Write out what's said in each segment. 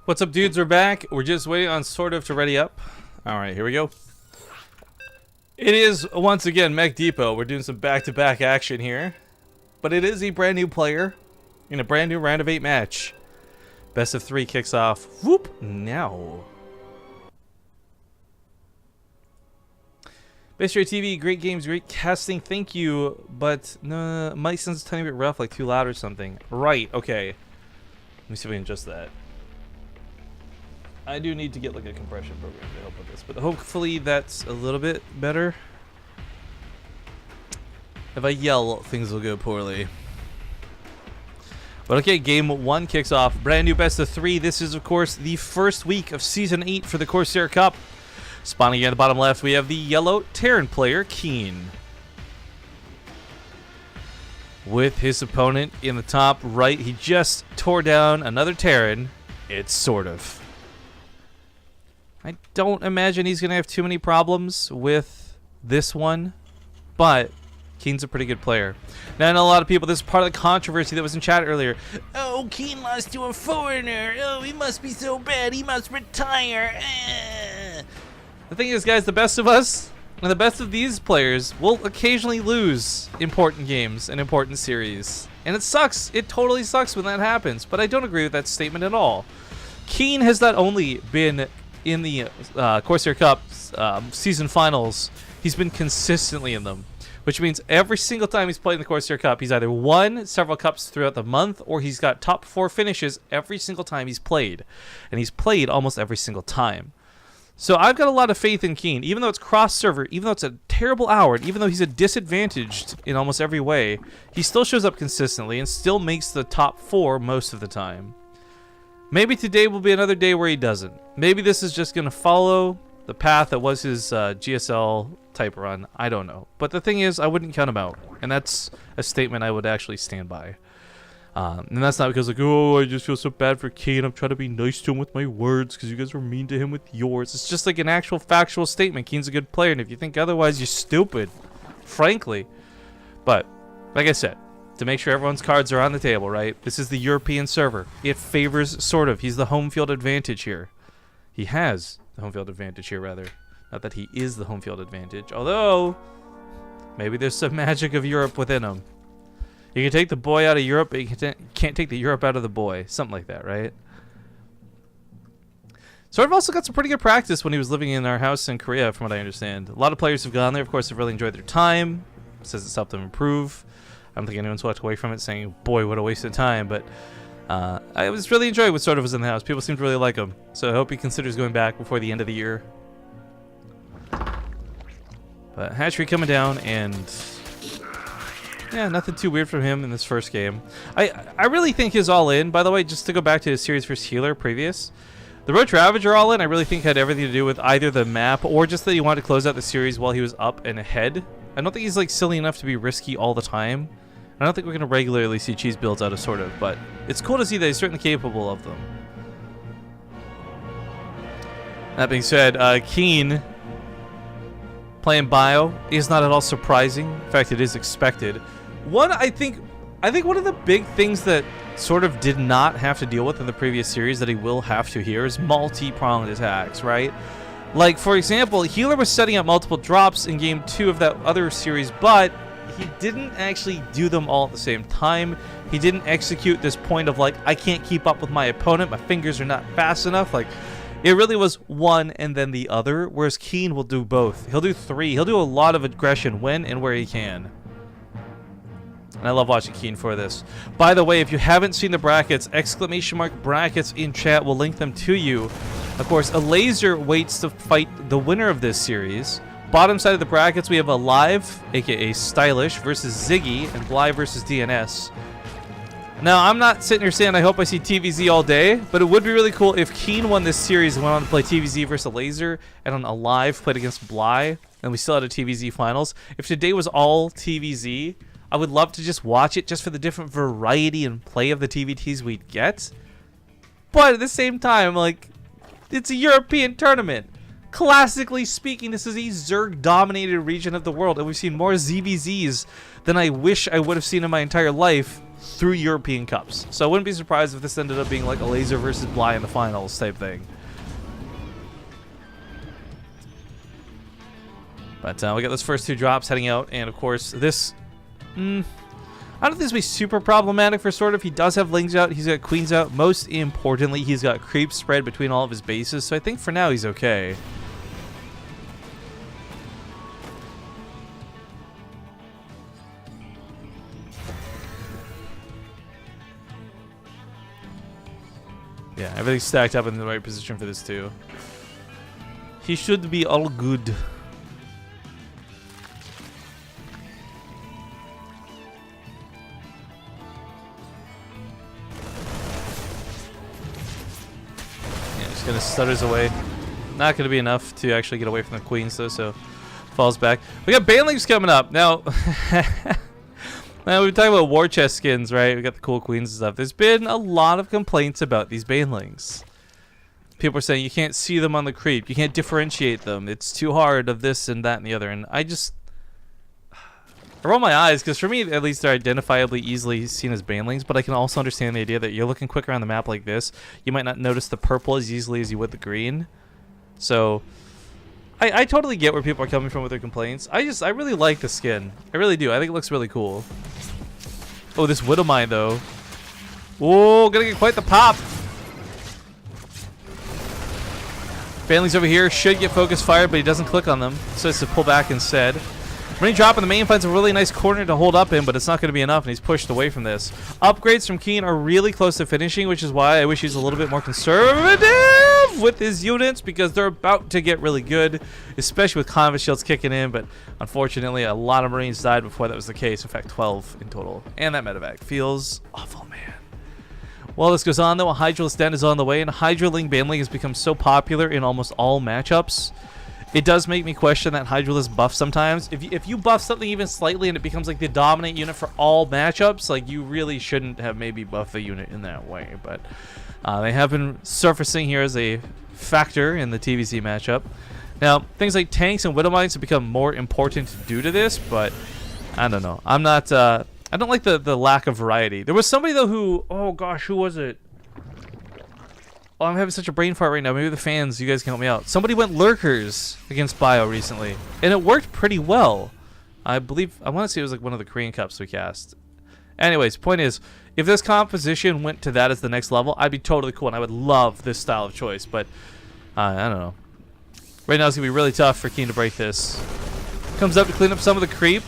What's up, dudes? We're back. We're just waiting on SortOf to ready up. All right, here we go. It is, once again, Mech Depot. We're doing some back-to-back action here. But it is a brand new player in a brand new round of 8 match. Best of 3 kicks off. Whoop! Now. BaseTradeTV, great games, great casting, thank you. But, no, mic sounds a tiny bit rough, like too loud or something. Right, okay. Let me see if we can adjust that. I do need to get like a compression program to help with this, but hopefully that's a little bit better. If I yell, things will go poorly. But okay, game 1 kicks off. Brand new best of 3. This is, of course, the first week of Season 8 for the Corsair Cup. Spawning at the bottom left, we have the yellow Terran player, KeeN. With his opponent in the top right, he just tore down another Terran. It's SortOf. I don't imagine he's going to have too many problems with this one, but KeeN's a pretty good player. Now, I know a lot of people, this is part of the controversy that was in chat earlier. Oh, KeeN lost to a foreigner. Oh, he must be so bad. He must retire. The thing is, guys, the best of us and the best of these players will occasionally lose important games and important series. And it sucks. It totally sucks when that happens, but I don't agree with that statement at all. KeeN has not only been in the Corsair Cup season finals, he's been consistently in them, which means every single time he's played in the Corsair Cup, he's either won several cups throughout the month, or he's got top 4 finishes every single time he's played, and he's played almost every single time. So I've got a lot of faith in KeeN, even though it's cross-server, even though it's a terrible hour, and even though he's a disadvantaged in almost every way, he still shows up consistently and still makes the top 4 most of the time. Maybe today will be another day where he doesn't. Maybe this is just going to follow the path that was his GSL type run. I don't know. But the thing is, I wouldn't count him out. And that's a statement I would actually stand by. And that's not because, like, oh, I just feel so bad for KeeN. I'm trying to be nice to him with my words because you guys were mean to him with yours. It's just like an actual factual statement. KeeN's a good player. And if you think otherwise, you're stupid. Frankly. But, like I said, to make sure everyone's cards are on the table, right? This is the European server. It favors SortOf. He's the home field advantage here. He has the home field advantage here, rather. Not that he is the home field advantage. Although, maybe there's some magic of Europe within him. You can take the boy out of Europe, but you can't take the Europe out of the boy. Something like that, right? SortOf also got some pretty good practice when he was living in our house in Korea, from what I understand. A lot of players have gone there. Of course, have really enjoyed their time. Says it's helped them improve. I don't think anyone's walked away from it saying, boy, what a waste of time. But I was really enjoying what SortOf was in the house. People seem to really like him. So I hope he considers going back before the end of the year. But hatchery coming down, and yeah, nothing too weird from him in this first game. I really think his all-in, by the way, just to go back to his series vs. Healer previous, the Roach Ravager all-in I really think had everything to do with either the map or just that he wanted to close out the series while he was up and ahead. I don't think he's like silly enough to be risky all the time. I don't think we're going to regularly see cheese builds out of SortOf, but it's cool to see that he's certainly capable of them. That being said, KeeN playing bio is not at all surprising. In fact, it is expected. I think one of the big things that SortOf did not have to deal with in the previous series that he will have to here is multi-pronged attacks, right? Like, for example, Healer was setting up multiple drops in game 2 of that other series, but he didn't actually do them all at the same time. He didn't execute this point of, like, I can't keep up with my opponent, my fingers are not fast enough. Like, it really was one and then the other, whereas KeeN will do both. He'll do 3. He'll do a lot of aggression when and where he can. And I love watching KeeN for this. By the way, if you haven't seen the brackets, !brackets in chat, will link them to you. Of course, a laser waits to fight the winner of this series. Bottom side of the brackets, we have Alive, aka Stylish, versus Ziggy, and Bly versus DNS. Now, I'm not sitting here saying I hope I see TvZ all day, but it would be really cool if KeeN won this series and went on to play TvZ versus Laser, and on Alive played against Bly, and we still had a TvZ finals. If today was all TvZ, I would love to just watch it just for the different variety and play of the TvTs we'd get. But at the same time, like, it's a European tournament. Classically speaking, this is a Zerg-dominated region of the world, and we've seen more ZVZs than I wish I would have seen in my entire life through European Cups. So I wouldn't be surprised if this ended up being like a Laser versus Bly in the finals type thing. But we got those first 2 drops heading out, and of course this... I don't think this will be super problematic for SortOf. He does have Lings out, he's got Queens out. Most importantly, he's got creeps spread between all of his bases, so I think for now he's okay. Yeah, everything's stacked up in the right position for this too. He should be all good. Yeah, just gonna stutters away. Not gonna be enough to actually get away from the queens though, so falls back. We got Banelings coming up now. Now, we've been talking about war chest skins, right? We got the cool queens and stuff. There's been a lot of complaints about these Banelings. People are saying you can't see them on the creep. You can't differentiate them. It's too hard of this and that and the other. And I roll my eyes, because for me, at least, they're identifiably easily seen as Banelings. But I can also understand the idea that you're looking quicker on the map like this. You might not notice the purple as easily as you would the green. So... I totally get where people are coming from with their complaints. I really like the skin. I really do. I think it looks really cool. Oh, this Widowmine, though. Whoa, gonna get quite the pop. Banelings over here should get focus fired, but he doesn't click on them, so it's to pull back instead. When he drop in the main, finds a really nice corner to hold up in, but it's not going to be enough, and he's pushed away from this. Upgrades from KeeN are really close to finishing, which is why I wish he's a little bit more conservative with his units, because they're about to get really good, especially with Convoy Shields kicking in, but unfortunately a lot of Marines died before that was the case. In fact, 12 in total. And that medevac feels awful, man. While this goes on, though, a Hydralisk Den is on the way, and Hydraling Baneling has become so popular in almost all matchups. It does make me question that Hydralisk buff sometimes. If you buff something even slightly and it becomes like the dominant unit for all matchups, like you really shouldn't have maybe buffed the unit in that way. But they have been surfacing here as a factor in the TvZ matchup. Now, things like tanks and Widowmines have become more important due to this, but I don't know. I'm not... I don't like the lack of variety. There was somebody, though, who... Oh, gosh, who was it? Oh, I'm having such a brain fart right now. Maybe the fans, you guys can help me out. Somebody went Lurkers against Bio recently, and it worked pretty well. I believe... I want to say it was like one of the Korean Cups we cast. Anyways, point is, if this composition went to that as the next level, I'd be totally cool, and I would love this style of choice, but I don't know. Right now, it's going to be really tough for KeeN to break this. Comes up to clean up some of the creep.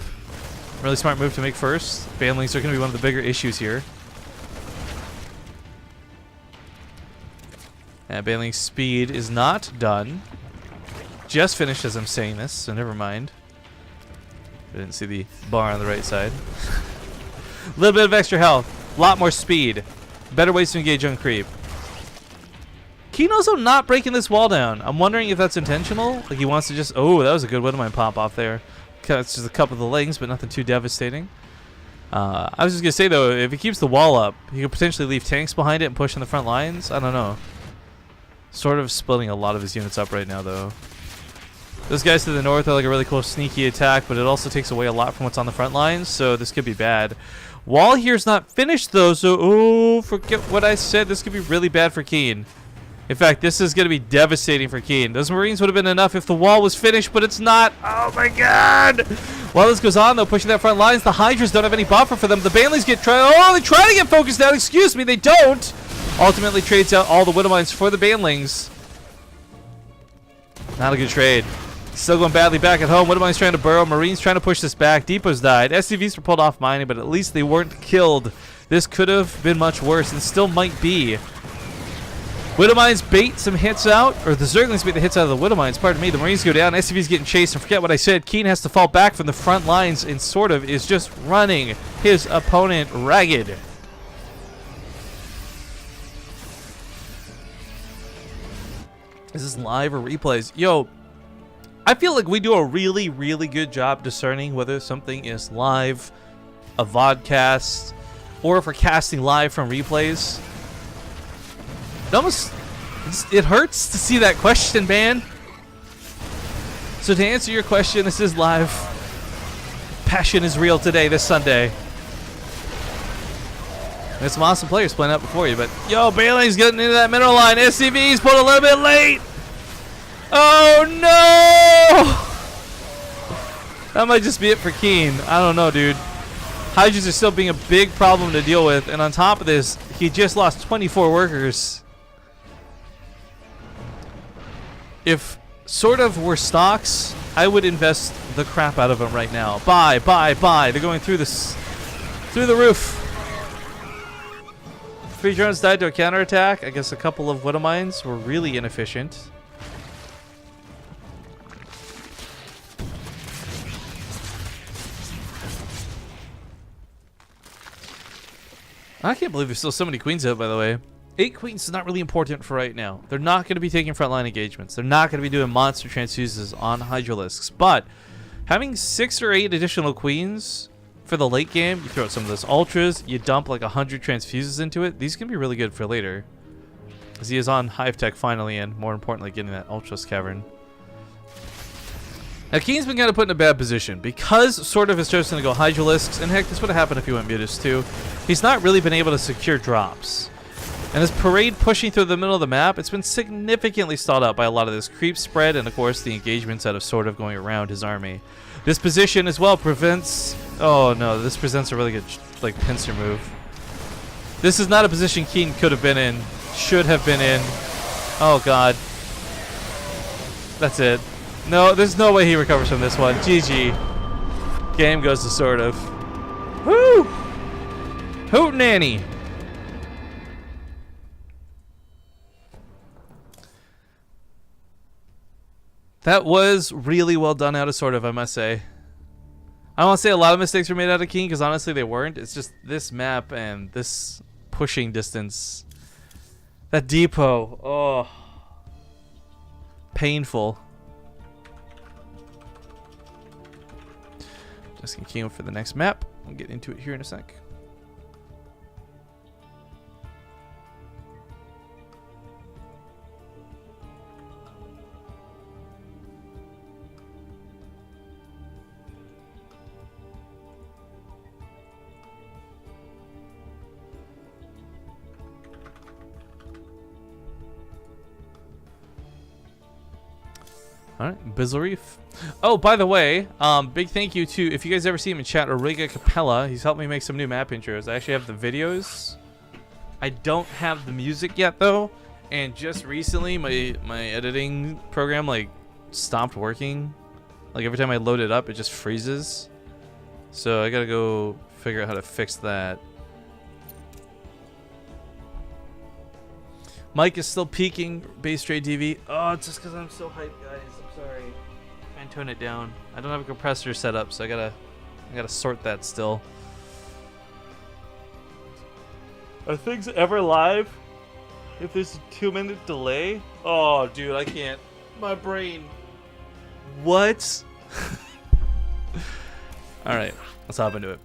Really smart move to make first. Banelings are going to be one of the bigger issues here. And Baneling's speed is not done. Just finished as I'm saying this, so never mind. I didn't see the bar on the right side. A little bit of extra health. A lot more speed. Better ways to engage on creep. KeeN also not breaking this wall down. I'm wondering if that's intentional. Like he wants to just... Oh, that was a good Widowmine pop off there. It's just a couple of the legs, but nothing too devastating. I was just going to say, though, if he keeps the wall up, he could potentially leave tanks behind it and push in the front lines. I don't know. Sort of splitting a lot of his units up right now, though. Those guys to the north are like a really cool sneaky attack, but it also takes away a lot from what's on the front lines, so this could be bad. Wall here's not finished, though, so... Oh, forget what I said. This could be really bad for KeeN. In fact, this is going to be devastating for KeeN. Those Marines would have been enough if the wall was finished, but it's not. Oh, my God. While this goes on, though, pushing that front lines, the Hydras don't have any buffer for them. The Banelings get... they try to get focused out. Excuse me, they don't. Ultimately trades out all the Widowmines for the Banelings. Not a good trade. Still going badly back at home. Widowmines trying to burrow. Marines trying to push this back. Depots died. SCVs were pulled off mining, but at least they weren't killed. This could have been much worse and still might be. Widowmines bait some hits out, or the Zerglings bait the hits out of the Widowmines, pardon me. The Marines go down, SCV's getting chased, and forget what I said, KeeN has to fall back from the front lines and SortOf is just running his opponent ragged. Is this live or replays? Yo, I feel like we do a really, really good job discerning whether something is live, a vodcast, or if we're casting live from replays. It hurts to see that question, man. So to answer your question, this is live. Passion is real today, this Sunday. There's some awesome players playing out before you, but yo, Bailey's getting into that middle line. SCV's pulled a little bit late. Oh no! That might just be it for KeeN. I don't know, dude. Hydras are still being a big problem to deal with, and on top of this, he just lost 24 workers. If SortOf were stocks, I would invest the crap out of them right now. Buy, buy, buy. They're going through this, through the roof. 3 drones died to a counterattack. I guess a couple of Widow Mines were really inefficient. I can't believe there's still so many queens out, by the way. 8 queens is not really important for right now. They're not going to be taking frontline engagements. They're not going to be doing monster transfuses on Hydralisks. But having 6 or 8 additional queens for the late game, you throw out some of those ultras, you dump like 100 transfuses into it. These can be really good for later. As he is on Hive Tech finally, and more importantly, getting that Ultras Cavern. Now, KeeN's been kind of put in a bad position because SortOf has chosen to go Hydralisks, and heck, this would have happened if he went Mutas too. He's not really been able to secure drops. And his parade pushing through the middle of the map, it's been significantly stalled out by a lot of this creep spread and, of course, the engagements out of SortOf going around his army. This position as well prevents... Oh, no, this presents a really good, like, pincer move. This is not a position KeeN could have been in, should have been in. Oh, God. That's it. No, there's no way he recovers from this one. GG. Game goes to SortOf. Woo! Hootenanny! That was really well done out of SortOf, I must say. I don't want to say a lot of mistakes were made out of KeeN, because honestly they weren't. It's just this map and this pushing distance. That depot. Oh. Painful. Just gonna queue for the next map. We'll get into it here in a sec. Alright, Bizzle Reef. Oh, by the way, big thank you to, if you guys ever see him in chat, Origa Capella. He's helped me make some new map intros. I actually have the videos. I don't have the music yet, though. And just recently, my editing program, like, stopped working. Like, every time I load it up, it just freezes. So I gotta go figure out how to fix that. Mike is still peaking, BaseTradeTV. Oh, it's just because I'm so hyped, guys. I'm sorry. Try and tone it down. I don't have a compressor set up, so I gotta sort that still. Are things ever live? If there's a 2-minute delay? Oh, dude, I can't. My brain. What? Alright, let's hop into it.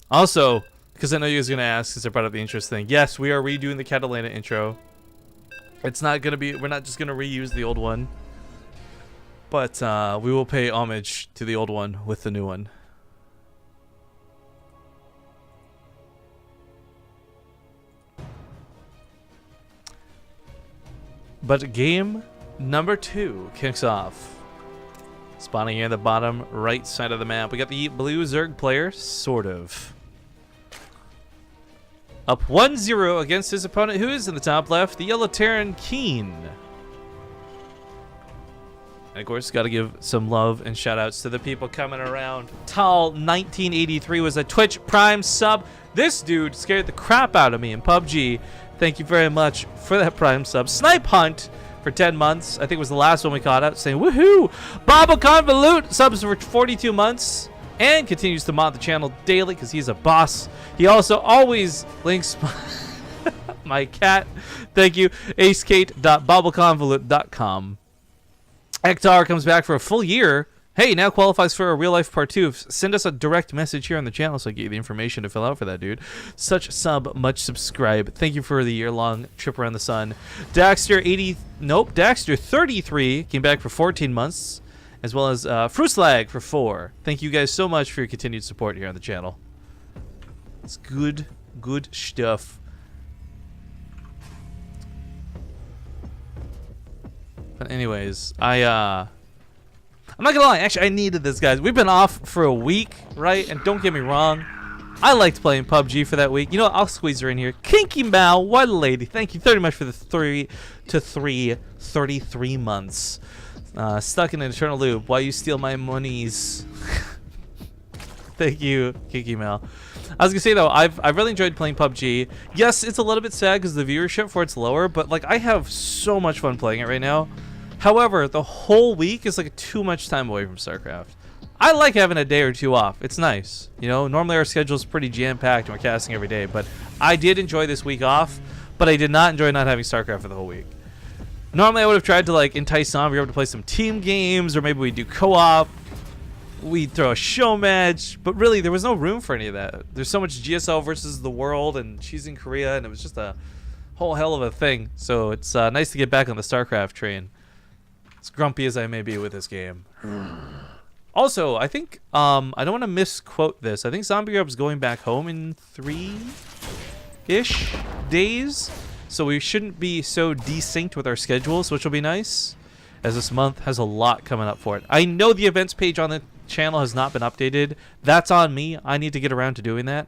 Also, because I know you guys are going to ask, because I brought up the interest thing. Yes, we are redoing the Catalina intro. It's not going to be, we're not just going to reuse the old one. But we will pay homage to the old one with the new one. But game number 2 kicks off. Spawning here in the bottom right side of the map. We got the blue Zerg player, SortOf. Up 1-0 against his opponent, who is in the top left, the yellow Terran KeeN. And of course, got to give some love and shout-outs to the people coming around. Tal1983 was a Twitch Prime sub. This dude scared the crap out of me in PUBG. Thank you very much for that Prime sub. Snipe Hunt for 10 months. I think it was the last one we caught out, saying woohoo! Bobble Convolute subs for 42 months. And continues to mod the channel daily because he's a boss. He also always links my cat. Thank you. acekate.bobbleconvolute.com. Ektar comes back for a full year. Hey, now qualifies for a real life part 2. Send us a direct message here on the channel so I get you the information to fill out for that, dude. Such sub, much subscribe. Thank you for the year-long trip around the sun. Daxter33 came back for 14 months. As well as Fruitslag for 4. Thank you guys so much for your continued support here on the channel. It's good Good stuff. But anyways, I'm not gonna lie, actually I needed this, guys. We've been off for a week, right? And don't get me wrong, I liked playing PUBG for that week. You know what? I'll squeeze her in here. Kinky Mal, what a lady. Thank you very much for the 33 months. Stuck in an eternal loop. Why you steal my monies? Thank you, Kinky Mal. I was gonna say though, I've really enjoyed playing PUBG. Yes, it's a little bit sad because the viewership for it's lower, but like I have so much fun playing it right now. However, the whole week is like too much time away from StarCraft. I like having a day or two off. It's nice. You know, normally our schedule is pretty jam-packed and we're casting every day, but I did enjoy this week off, but I did not enjoy not having StarCraft for the whole week. Normally I would have tried to like entice some, we were able to play some team games, or maybe we'd do co-op, we'd throw a show match, but really there was no room for any of that. There's so much GSL versus the world, and she's in Korea, and it was just a whole hell of a thing. So it's nice to get back on the StarCraft train. As grumpy as I may be with this game. Also, I think, I don't want to misquote this. I think Zombie Grub's going back home in 3-ish days. So we shouldn't be so desynced with our schedules, which will be nice, as this month has a lot coming up for it. I know the events page on the channel has not been updated. That's on me. I need to get around to doing that.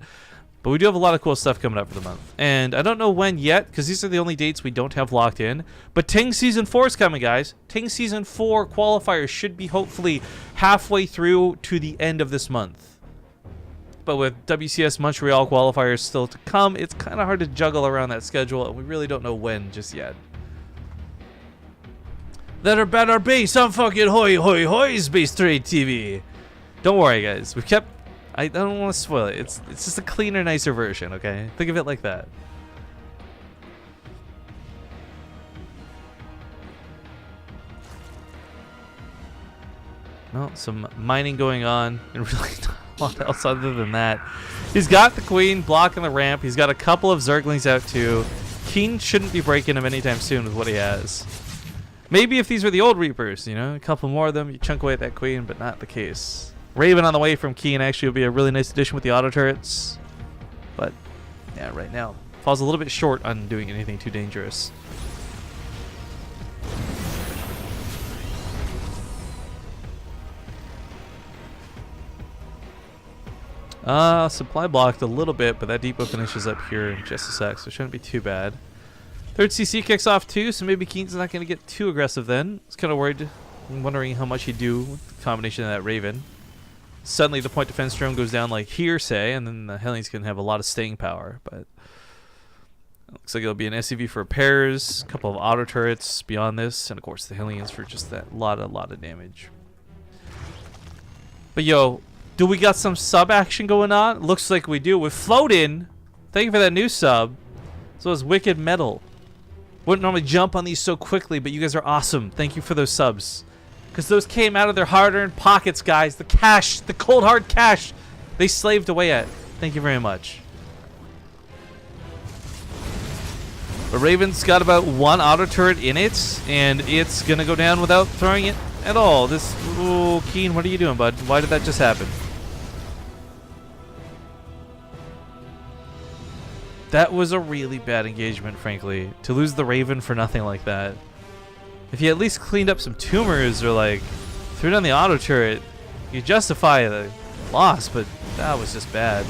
But we do have a lot of cool stuff coming up for the month. And I don't know when yet, because these are the only dates we don't have locked in. But Ting Season 4 is coming, guys. Ting Season 4 qualifiers should be hopefully halfway through to the end of this month. But with WCS Montreal qualifiers still to come, it's kind of hard to juggle around that schedule, and we really don't know when just yet. There better be some fucking hoy hoy hoys, BaseTradeTV. Don't worry, guys. We've kept... I don't want to spoil it. It's just a cleaner, nicer version, okay? Think of it like that. Well, some mining going on, and really not a lot else other than that. He's got the queen blocking the ramp. He's got a couple of Zerglings out too. KeeN shouldn't be breaking him anytime soon with what he has. Maybe if these were the old Reapers, you know, a couple more of them, you chunk away at that queen, but not the case. Raven on the way from KeeN actually would be a really nice addition with the auto turrets. But, yeah, right now, falls a little bit short on doing anything too dangerous. Supply blocked a little bit, but that depot finishes up here in just a sec, so it shouldn't be too bad. Third CC kicks off too, so maybe KeeN's not going to get too aggressive then. I was kind of worried, wondering how much he'd do with the combination of that Raven. Suddenly the point defense drone goes down like here, say, and then the Hellions can have a lot of staying power, but it looks like it'll be an SCV for repairs, a couple of auto turrets beyond this, and of course the Hellions for just that lot of damage. But yo, do we got some sub action going on? Looks like we do with Floatin'. Thank you for that new sub. So is Wicked Metal. Wouldn't normally jump on these so quickly, but you guys are awesome. Thank you for those subs. Because those came out of their hard-earned pockets, guys. The cash, the cold hard cash they slaved away at. Thank you very much. The Raven's got about one auto turret in it, and it's going to go down without throwing it at all. This, oh, KeeN, what are you doing, bud? Why did that just happen? That was a really bad engagement, frankly. To lose the Raven for nothing like that. If you at least cleaned up some tumors or like threw down the auto turret, you justify the loss, but that was just bad.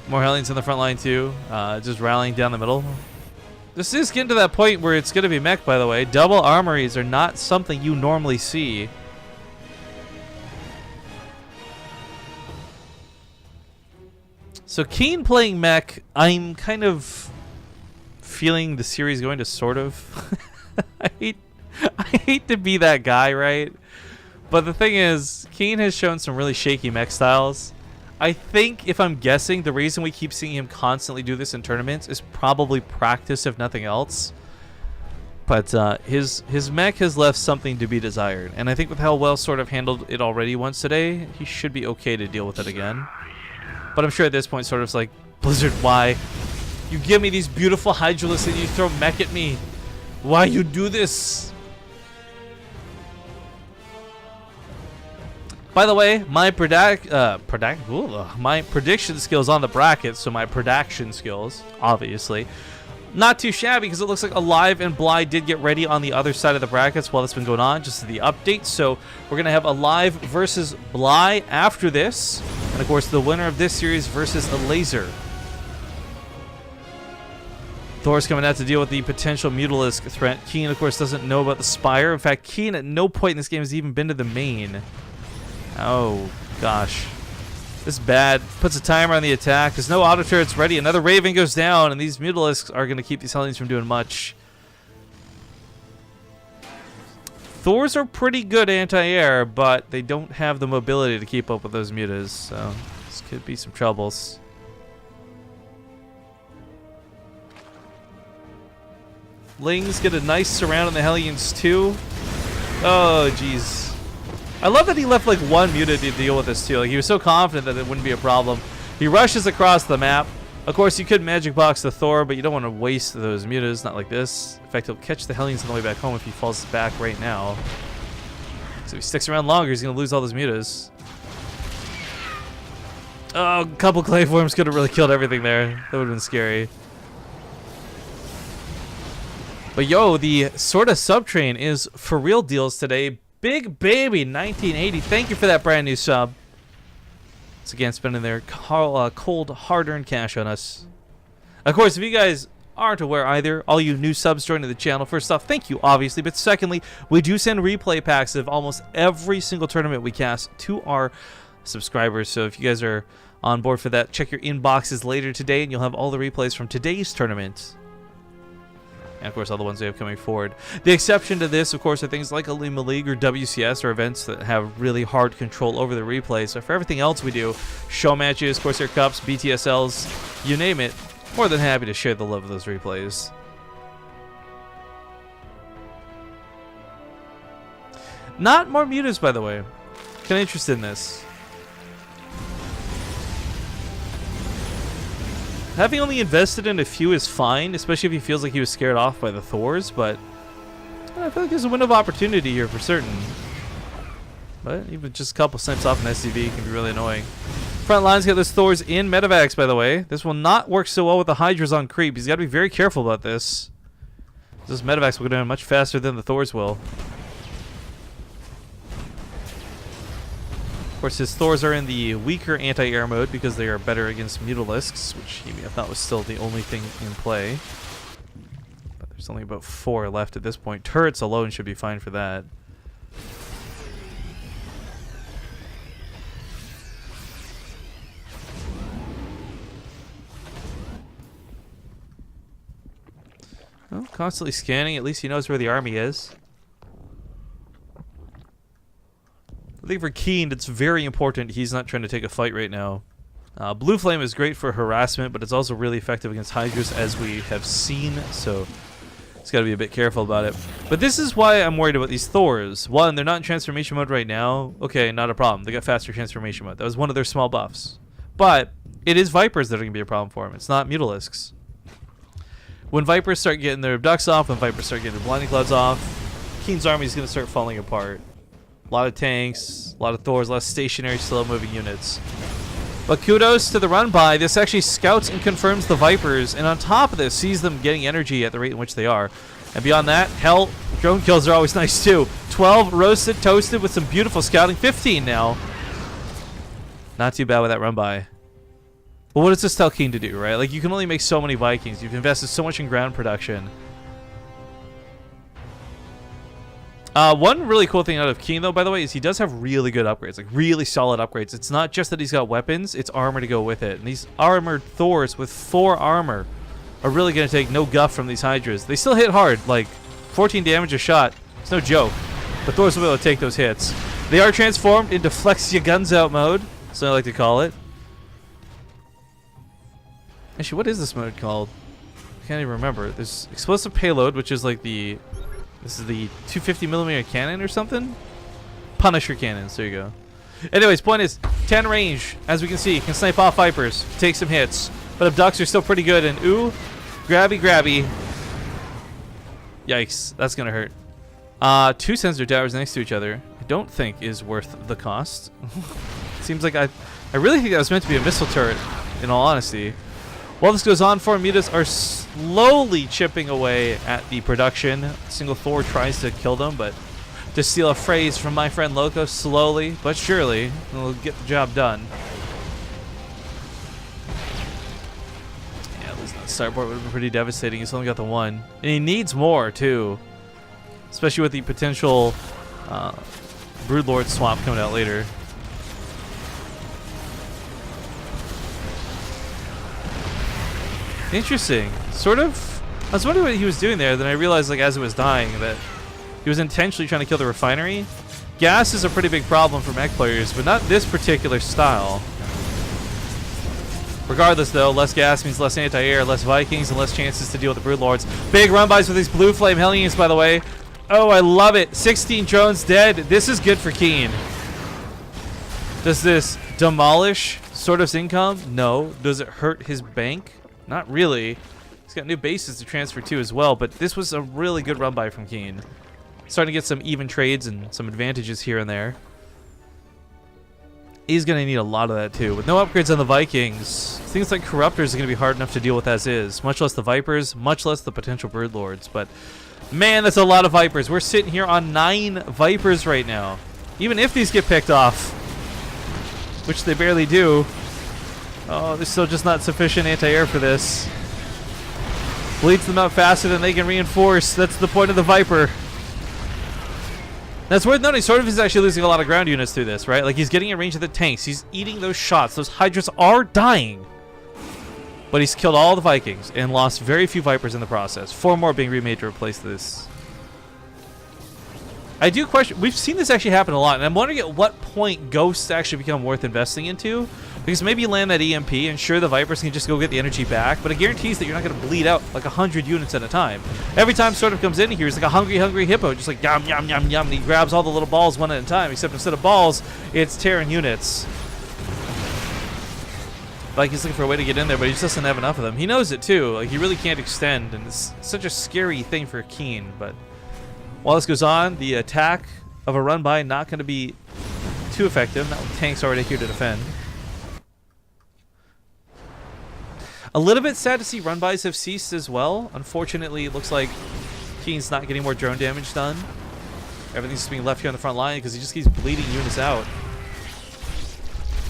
More Hellions in the front line too, just rallying down the middle. This is getting to that point where it's going to be mech, by the way. Double armories are not something you normally see. So KeeN playing mech, I'm kind of feeling the series going to SortOf. I hate to be that guy, right? But the thing is, KeeN has shown some really shaky mech styles. I think, if I'm guessing, the reason we keep seeing him constantly do this in tournaments is probably practice, if nothing else. But his mech has left something to be desired. And I think with how well SortOf handled it already once today, he should be okay to deal with it again. But I'm sure at this point, SortOf's like, Blizzard, why? You give me these beautiful Hydralisks and you throw mech at me. Why you do this? By the way, my my prediction skills on the bracket, so my production skills, obviously, not too shabby because it looks like Alive and Bly did get ready on the other side of the brackets while it's been going on, just the update. So we're going to have Alive versus Bly after this. And, of course, the winner of this series versus a Laser. Thor's coming out to deal with the potential Mutalisk threat. KeeN, of course, doesn't know about the Spire. In fact, KeeN at no point in this game has even been to the main. Oh, gosh. This is bad. Puts a timer on the attack. There's no auto turrets ready. Another Raven goes down, and these Mutalisks are going to keep these Hellions from doing much. Thors are pretty good anti-air, but they don't have the mobility to keep up with those Mutas, so this could be some troubles. Lings get a nice surround on the Hellions, too. Oh, jeez. I love that he left like one Muta to deal with this too. Like he was so confident that it wouldn't be a problem. He rushes across the map. Of course, you could magic box the Thor, but you don't want to waste those Mutas. Not like this. In fact, he'll catch the Hellions on the way back home if he falls back right now. So if he sticks around longer, he's going to lose all those Mutas. Oh, a couple Clay Forms could have really killed everything there. That would have been scary. But yo, the SortOf subtrain is for real deals today. Big Baby 1980, thank you for that brand new sub. Once again, spending their cold, hard-earned cash on us. Of course, if you guys aren't aware either, all you new subs joining the channel, first off, thank you, obviously. But secondly, we do send replay packs of almost every single tournament we cast to our subscribers. So if you guys are on board for that, check your inboxes later today, and you'll have all the replays from today's tournament. And, of course, all the ones we have coming forward. The exception to this, of course, are things like Alima League or WCS or events that have really hard control over the replays. So for everything else we do, show matches, Corsair Cups, BTSLs, you name it, more than happy to share the love of those replays. Not more Mutas, by the way. Kind of interested in this. Having only invested in a few is fine, especially if he feels like he was scared off by the Thors, but I feel like there's a window of opportunity here for certain. But even just a couple cents off an SCV can be really annoying. Front line's got those Thors in Medivacs, by the way. This will not work so well with the Hydras on creep. He's got to be very careful about this. Those Medivacs will go down much faster than the Thors will. Of course, his Thors are in the weaker anti-air mode because they are better against Mutalisks, which I thought was still the only thing in play. But there's only about 4 left at this point. Turrets alone should be fine for that. Well, constantly scanning. At least he knows where the army is. I think for KeeN, it's very important he's not trying to take a fight right now. Blue Flame is great for harassment, but it's also really effective against Hydras, as we have seen, so he's got to be a bit careful about it. But this is why I'm worried about these Thors. One, they're not in transformation mode right now. Okay, not a problem. They got faster transformation mode. That was one of their small buffs. But it is Vipers that are going to be a problem for him. It's not Mutalisks. When Vipers start getting their Abducts off, when Vipers start getting their Blinding Clouds off, KeeN's army is going to start falling apart. A lot of tanks, a lot of Thors, a lot of stationary, slow-moving units. But kudos to the run-by. This actually scouts and confirms the Vipers, and on top of this, sees them getting energy at the rate in which they are. And beyond that, hell, drone kills are always nice too. 12 roasted, toasted with some beautiful scouting. 15 now. Not too bad with that run-by. But what does this tell KeeN to do, right? Like, you can only make so many Vikings. You've invested so much in ground production. One really cool thing out of KeeN, though, by the way, is he does have really good upgrades, like really solid upgrades. It's not just that he's got weapons, it's armor to go with it. And these armored Thors with 4 armor are really going to take no guff from these Hydras. They still hit hard, like 14 damage a shot. It's no joke. But Thors will be able to take those hits. They are transformed into Flex Ya Guns Out mode, so I like to call it. Actually, what is this mode called? I can't even remember. There's Explosive Payload, which is like the... This is the 250mm cannon or something? Punisher cannons, there you go. Anyways, point is, 10 range, as we can see, can snipe off Vipers, take some hits. But Abducts are still pretty good, and ooh, grabby, grabby. Yikes, that's gonna hurt. 2 sensor towers next to each other. I don't think is worth the cost. Seems like I really think that was meant to be a missile turret, in all honesty. While this goes on, four mutas are slowly chipping away at the production. Single Thor tries to kill them, but to steal a phrase from my friend Loco, slowly but surely will get the job done. Yeah, losing that starboard would have been pretty devastating. He's only got the one. And he needs more, too. Especially with the potential Broodlord swap coming out later. Interesting. Sort of. I was wondering what he was doing there. Then I realized, like, as it was dying, that he was intentionally trying to kill the refinery. Gas is a pretty big problem for mech players, but not this particular style. Regardless, though, less gas means less anti-air, less Vikings, and less chances to deal with the Broodlords. Big run-bys with these blue flame Hellions, by the way. Oh, I love it. 16 drones dead. This is good for KeeN. Does this demolish SortOf's income? No. Does it hurt his bank? Not really. He's got new bases to transfer to as well, but this was a really good run-by from KeeN. Starting to get some even trades and some advantages here and there. He's going to need a lot of that too. With no upgrades on the Vikings, things like Corruptors are going to be hard enough to deal with as is. Much less the Vipers, much less the potential Broodlords. But man, that's a lot of Vipers. We're sitting here on 9 Vipers right now. Even if these get picked off, which they barely do. Oh, there's still just not sufficient anti-air for this. Bleeds them out faster than they can reinforce. That's the point of the Viper. That's worth noting. SortOf is actually losing a lot of ground units through this, right? Like, he's getting in range of the tanks. He's eating those shots. Those Hydras are dying. But he's killed all the Vikings and lost very few Vipers in the process. 4 more being remade to replace this. I do question... We've seen this actually happen a lot, and I'm wondering at what point Ghosts actually become worth investing into. Because maybe you land that EMP, and sure, the Vipers can just go get the energy back, but it guarantees that you're not going to bleed out like 100 units at a time. Every time SortOf comes in here, he's like a hungry hippo, just like yum, yum, yum, yum, and he grabs all the little balls one at a time, except instead of balls, it's tearing units. Like, he's looking for a way to get in there, but he just doesn't have enough of them. He knows it, too. Like, he really can't extend, and it's such a scary thing for KeeN, but while this goes on, the attack of a run-by not going to be too effective, not with tanks already here to defend. A little bit sad to see run-bys have ceased as well. Unfortunately, it looks like KeeN's not getting more drone damage done. Everything's just being left here on the front line because he just keeps bleeding units out.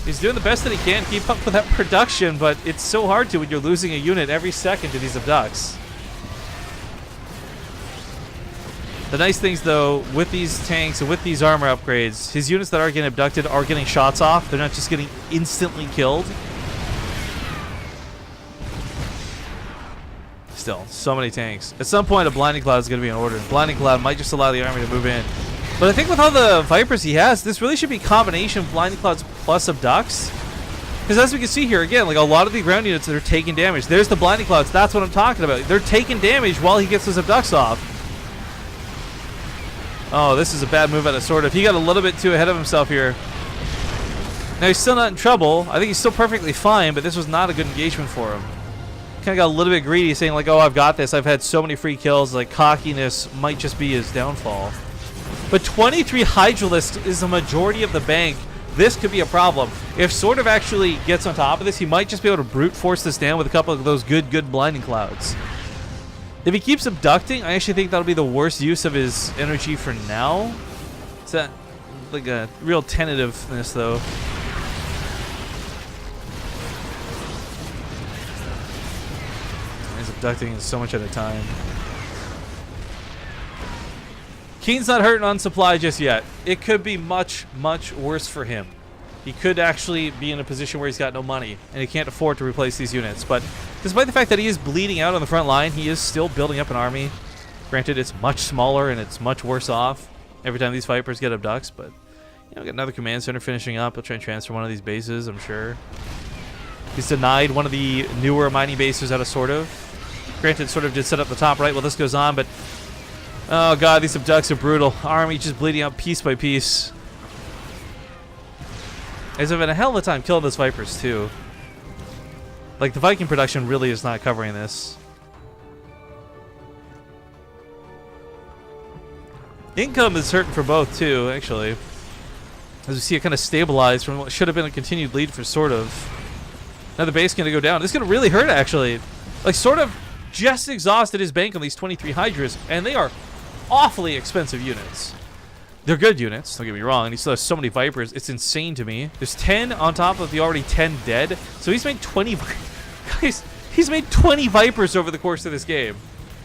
He's doing the best that he can, keep up with that production, but it's so hard to when you're losing a unit every second to these abducts. The nice things, though, with these tanks and with these armor upgrades, his units that are getting abducted are getting shots off. They're not just getting instantly killed. Still, so many tanks. At some point, a Blinding Cloud is going to be in order. Blinding Cloud might just allow the army to move in. But I think with all the Vipers he has, this really should be a combination of Blinding Clouds plus abducts. Because as we can see here, again, like a lot of the ground units that are taking damage. There's the Blinding Clouds. That's what I'm talking about. They're taking damage while he gets those abducts off. Oh, this is a bad move out of SortOf. He got a little bit too ahead of himself here. Now, he's still not in trouble. I think he's still perfectly fine, but this was not a good engagement for him. Kind of got a little bit greedy, saying like, oh, I've got this. I've had so many free kills. Like, cockiness might just be his downfall. But 23 Hydralisk is the majority of the bank. This could be a problem. If SortOf actually gets on top of this, he might just be able to brute force this down with a couple of those good Blinding Clouds. If he keeps abducting, I actually think that'll be the worst use of his energy for now. It's that, like, a real tentativeness, though. He's abducting so much at a time. KeeN's not hurting on supply just yet. It could be much worse for him. He could actually be in a position where he's got no money and he can't afford to replace these units. But despite the fact that he is bleeding out on the front line, he is still building up an army. Granted, it's much smaller and it's much worse off every time these Vipers get abducts. But, you know, got another command center finishing up. He'll try and transfer one of these bases, I'm sure. He's denied one of the newer mining bases out of SortOf. Granted, SortOf did set up the top right while this goes on, but oh god, these abducts are brutal. Army just bleeding out piece by piece. He's having a hell of a time killing those Vipers too. Like, the Viking production really is not covering this. Income is hurting for both, too, actually. As we see it kind of stabilize from what should have been a continued lead for SortOf. Now the base going to go down. This is going to really hurt, actually. Like, SortOf just exhausted his bank on these 23 Hydras, and they are awfully expensive units. They're good units, don't get me wrong, and he still has so many Vipers. It's insane to me. There's 10 on top of the already 10 dead, so he's made 20... Guys, he's made 20 Vipers over the course of this game.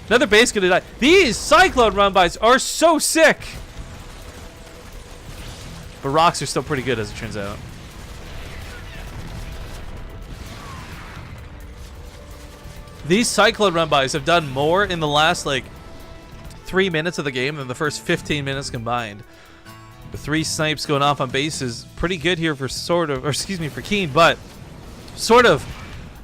Another base going to die. These Cyclone run-bys are so sick! But rocks are still pretty good, as it turns out. These Cyclone run-bys have done more in the last, like, 3 minutes of the game than the first 15 minutes combined. The 3 snipes going off on base is pretty good here for SortOf, or excuse me, for KeeN, but SortOf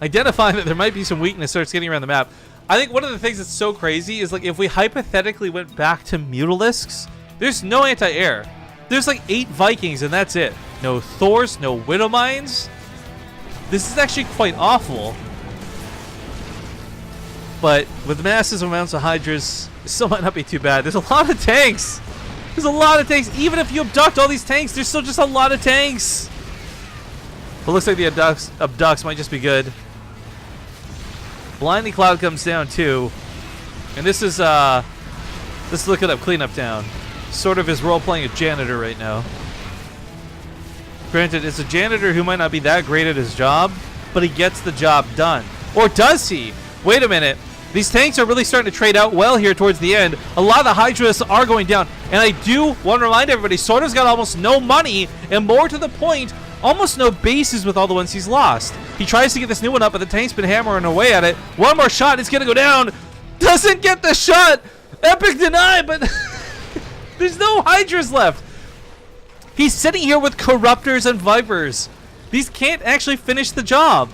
identifying that there might be some weakness starts getting around the map. I think one of the things that's so crazy is, like, if we hypothetically went back to Mutalisks, there's no anti-air. There's like 8 Vikings and that's it. No Thors, no Widowmines. This is actually quite awful. But with massive amounts of Hydras, it still might not be too bad. There's a lot of tanks. There's a lot of tanks. Even if you abduct all these tanks, there's still just a lot of tanks. But it looks like the abducts might just be good. Blinding Cloud comes down too. And this is let's look it up, cleanup town. SortOf is role-playing a janitor right now. Granted, it's a janitor who might not be that great at his job, but he gets the job done. Or does he? Wait a minute. These tanks are really starting to trade out well here towards the end. A lot of the Hydras are going down. And I do want to remind everybody, SortOf's got almost no money, and more to the point, almost no bases with all the ones he's lost. He tries to get this new one up, but the tank's been hammering away at it. One more shot, it's going to go down. Doesn't get the shot. Epic deny, but... There's no Hydras left. He's sitting here with Corruptors and Vipers. These can't actually finish the job.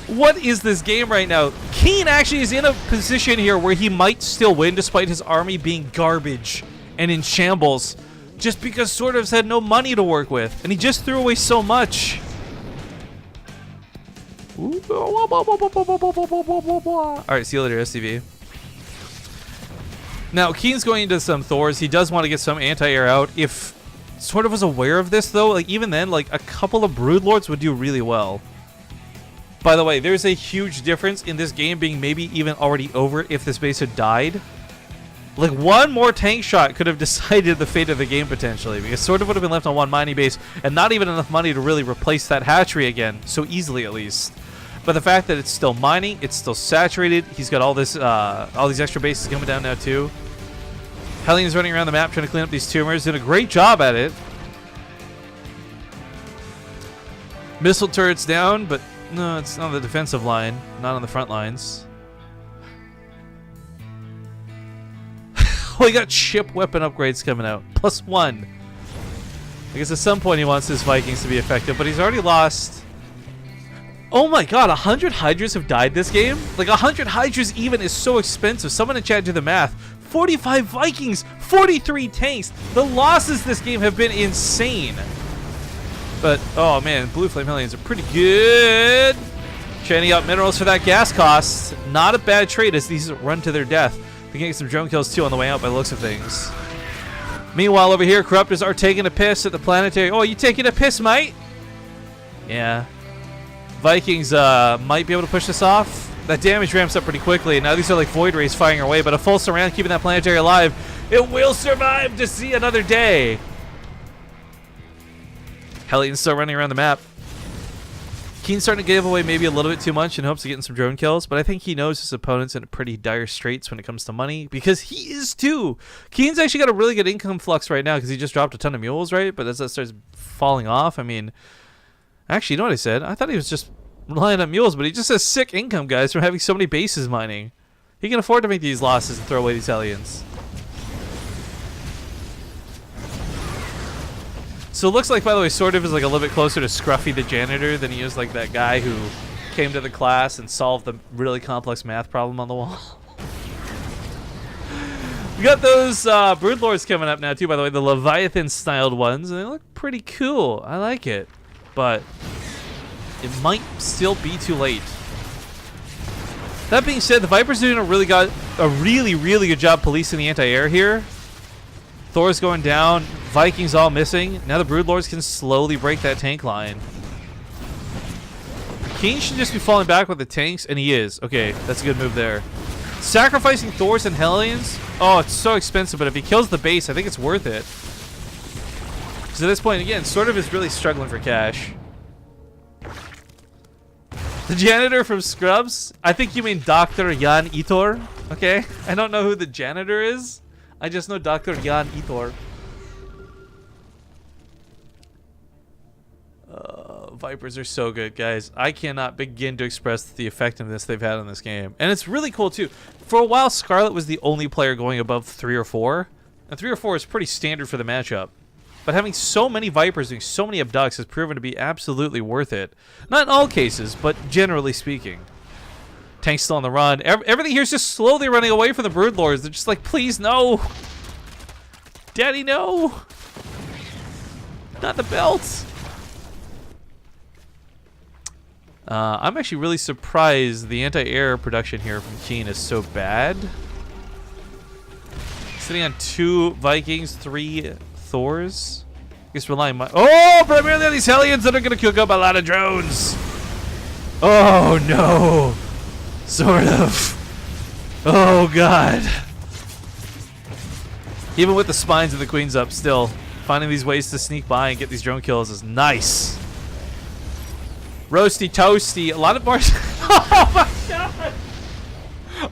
What is this game right now? KeeN actually is in a position here where he might still win despite his army being garbage and in shambles. Just because SortOf's had no money to work with. And he just threw away so much. Alright, see you later, STV. Now, KeeN's going into some Thors. He does want to get some anti-air out. If SortOf was aware of this, though, like even then, like a couple of Broodlords would do really well. By the way, there's a huge difference in this game being maybe even already over if this base had died. Like, one more tank shot could have decided the fate of the game, potentially, because SortOf would have been left on one mining base and not even enough money to really replace that hatchery again, so easily at least. But the fact that it's still mining, it's still saturated, he's got all this, all these extra bases coming down now, too. Hellion's running around the map trying to clean up these tumors. Did a great job at it. Missile turrets down, but no, it's on the defensive line, not on the front lines. Oh, he got ship weapon upgrades coming out. +1. I guess at some point he wants his Vikings to be effective, but he's already lost. Oh my god, 100 Hydras have died this game? Like, 100 Hydras even is so expensive. Someone in chat do the math. 45 Vikings, 43 tanks. The losses this game have been insane. But, oh man, Blue Flame Hellions are pretty good. Chaining out minerals for that gas cost. Not a bad trade as these run to their death. They're getting some drone kills too on the way out by the looks of things. Meanwhile, over here, Corruptors are taking a piss at the planetary. Oh, you taking a piss, mate? Yeah. Vikings might be able to push this off. That damage ramps up pretty quickly. Now these are like Void Rays firing away, but a full surround keeping that planetary alive. It will survive to see another day. Hellion's still running around the map. KeeN's starting to give away maybe a little bit too much in hopes of getting some drone kills, but I think he knows his opponent's in pretty dire straits when it comes to money, because he is too. KeeN's actually got a really good income flux right now because he just dropped a ton of mules, right? But as that starts falling off, I mean, actually, you know what I said? I thought he was just relying on mules, but he just has sick income, guys, from having so many bases mining. He can afford to make these losses and throw away these Hellions. So it looks like, by the way, SortOf is like a little bit closer to Scruffy the Janitor than he is like that guy who came to the class and solved the really complex math problem on the wall. We got those Broodlords coming up now too, by the way, the Leviathan-styled ones, and they look pretty cool. I like it, but it might still be too late. That being said, the Vipers doing a really good job policing the anti-air here. Thor's going down. Vikings all missing. Now the Broodlords can slowly break that tank line. KeeN should just be falling back with the tanks, and he is. Okay, that's a good move there. Sacrificing Thors and Hellions. Oh, it's so expensive, but if he kills the base, I think it's worth it. Because at this point, again, SortOf is really struggling for cash. The janitor from Scrubs? I think you mean Dr. Jan Itor. Okay? I don't know who the janitor is. I just know Dr. Jan Itor. Vipers are so good, guys. I cannot begin to express the effectiveness they've had in this game. And it's really cool, too. For a while, Scarlet was the only player going above 3 or 4. And 3 or 4 is pretty standard for the matchup. But having so many Vipers doing so many abducts has proven to be absolutely worth it. Not in all cases, but generally speaking. Tank's still on the run. Everything here is just slowly running away from the Broodlords. They're just like, please, no. Daddy, no. Not the belt. I'm actually really surprised the anti-air production here from KeeN is so bad. Sitting on 2 Vikings, 3 Thors. I guess relying primarily on these Hellions that are going to cook up a lot of drones. Oh, no. SortOf. Oh, God. Even with the spines and the queens up, still finding these ways to sneak by and get these drone kills is nice. Roasty toasty. A lot of bars. Oh, my God.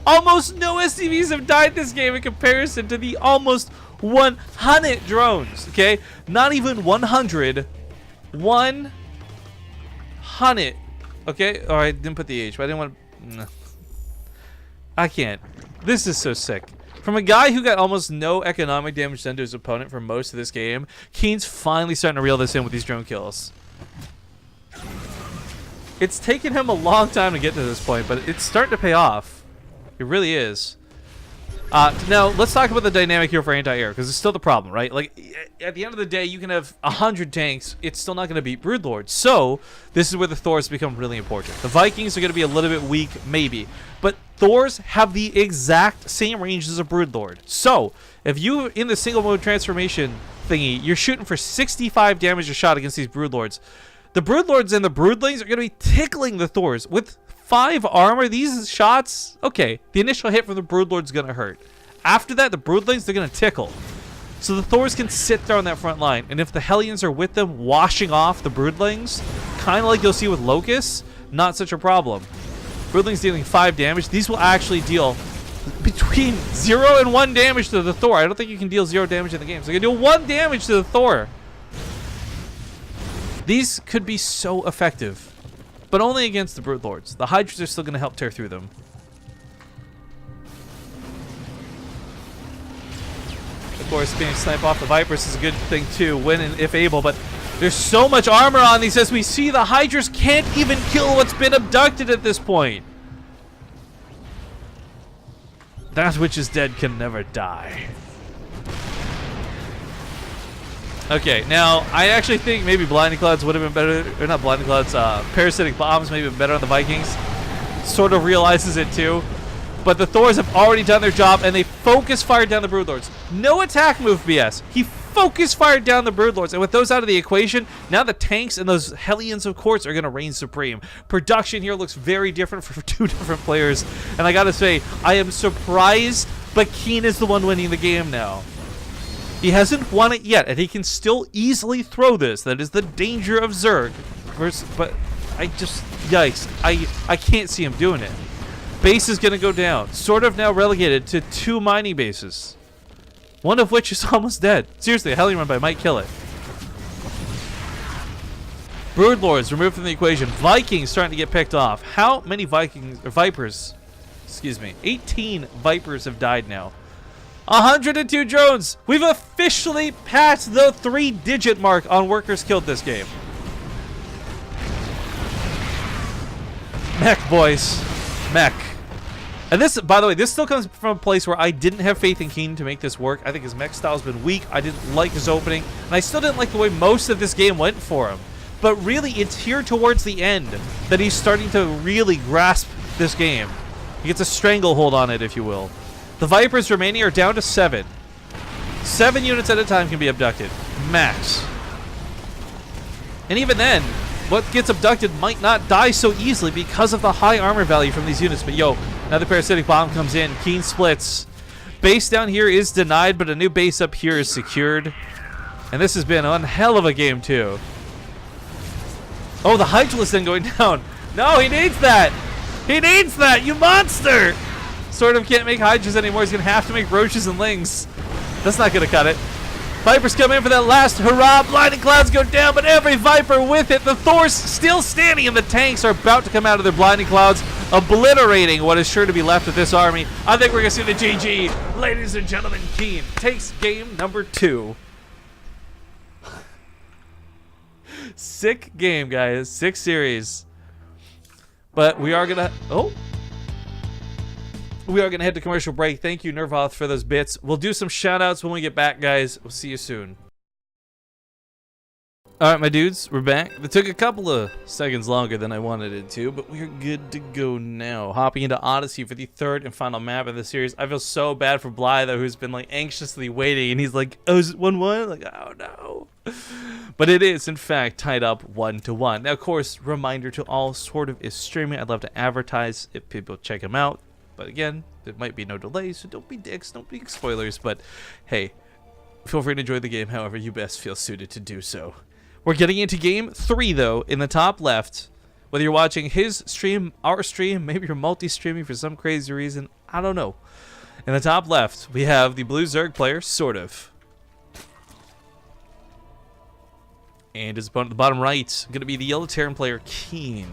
Almost no SCVs have died this game in comparison to the almost 100 drones, okay? Not even 100. 100. Okay? All right, didn't put the H, but I didn't want to... No. I can't. This is so sick. From a guy who got almost no economic damage done to his opponent for most of this game, KeeN's finally starting to reel this in with these drone kills. It's taken him a long time to get to this point, but it's starting to pay off. It really is. Now, let's talk about the dynamic here for anti-air, because it's still the problem, right? Like, at the end of the day, you can have 100 tanks. It's still not going to beat Broodlords. So, this is where the Thors become really important. The Vikings are going to be a little bit weak, maybe. But Thors have the exact same range as a Broodlord. So, if you, in the single mode transformation thingy, you're shooting for 65 damage a shot against these Broodlords, the Broodlords and the Broodlings are going to be tickling the Thors. With 5 armor, these shots, okay, the initial hit from the Broodlord's going to hurt. After that, the Broodlings, they're going to tickle. So the Thors can sit there on that front line. And if the Hellions are with them, washing off the Broodlings, kind of like you'll see with Locusts, not such a problem. Broodlings dealing 5 damage. These will actually deal between 0 and 1 damage to the Thor. I don't think you can deal 0 damage in the game. So you can do 1 damage to the Thor. These could be so effective, but only against the Broodlords. The Hydras are still going to help tear through them. Of course, being sniped off the Vipers is a good thing too, when and if able, but there's so much armor on these as we see the Hydras can't even kill what's been abducted at this point. That which is dead can never die. Okay, now I actually think maybe Blinding Clouds would have been better, or not Blinding Clouds, Parasitic Bombs maybe been better on the Vikings. SortOf realizes it too. But the Thors have already done their job, and they focus fired down the Broodlords. No attack move BS. He focus fired down the Broodlords, and with those out of the equation, now the tanks and those Hellions, of course, are going to reign supreme. Production here looks very different for 2 different players, and I gotta say, I am surprised, but KeeN is the one winning the game now. He hasn't won it yet, and he can still easily throw this. That is the danger of Zerg. But I just, yikes, I can't see him doing it. Base is going to go down. SortOf now relegated to 2 mining bases. One of which is almost dead. Seriously, a Hellion run by might kill it. Broodlords removed from the equation. Vikings starting to get picked off. How many Vipers, excuse me, 18 Vipers have died now. 102 drones. We've officially passed the 3-digit mark on workers killed this game. Mech, boys. Mech. And this, by the way, this still comes from a place where I didn't have faith in KeeN to make this work. I think his mech style's been weak. I didn't like his opening. And I still didn't like the way most of this game went for him. But really, it's here towards the end that he's starting to really grasp this game. He gets a stranglehold on it, if you will. The Vipers remaining are down to 7. 7 units at a time can be abducted. Max. And even then, what gets abducted might not die so easily because of the high armor value from these units. But yo, another parasitic bomb comes in. KeeN splits. Base down here is denied, but a new base up here is secured. And this has been one hell of a game, too. Oh, the Hydralisk then going down. No, he needs that. He needs that, you monster. SortOf can't make Hydras anymore. He's going to have to make Roaches and Lings. That's not going to cut it. Vipers come in for that last hurrah. Blinding clouds go down, but every Viper with it. The Thor's still standing, and the tanks are about to come out of their blinding clouds, obliterating what is sure to be left of this army. I think we're going to see the GG. Ladies and gentlemen, KeeN takes game number 2. Sick game, guys. Sick series. But we are going to... We are going to head to commercial break. Thank you, Nervoth, for those bits. We'll do some shout-outs when we get back, guys. We'll see you soon. All right, my dudes, we're back. It took a couple of seconds longer than I wanted it to, but we're good to go now. Hopping into Odyssey for the 3rd and final map of the series. I feel so bad for Bly, though, who's been like anxiously waiting, and he's like, oh, is it 1-1? Like, oh, no. But it is, in fact, tied up 1-1. Now, of course, reminder to all, SortOf is streaming. I'd love to advertise if people check him out. But again, there might be no delays, so don't be dicks, don't be spoilers. But hey, feel free to enjoy the game however you best feel suited to do so. We're getting into game 3, though, in the top left. Whether you're watching his stream, our stream, maybe you're multi-streaming for some crazy reason, I don't know. In the top left, we have the blue Zerg player, SortOf. And his opponent at the bottom right, going to be the yellow Terran player, KeeN.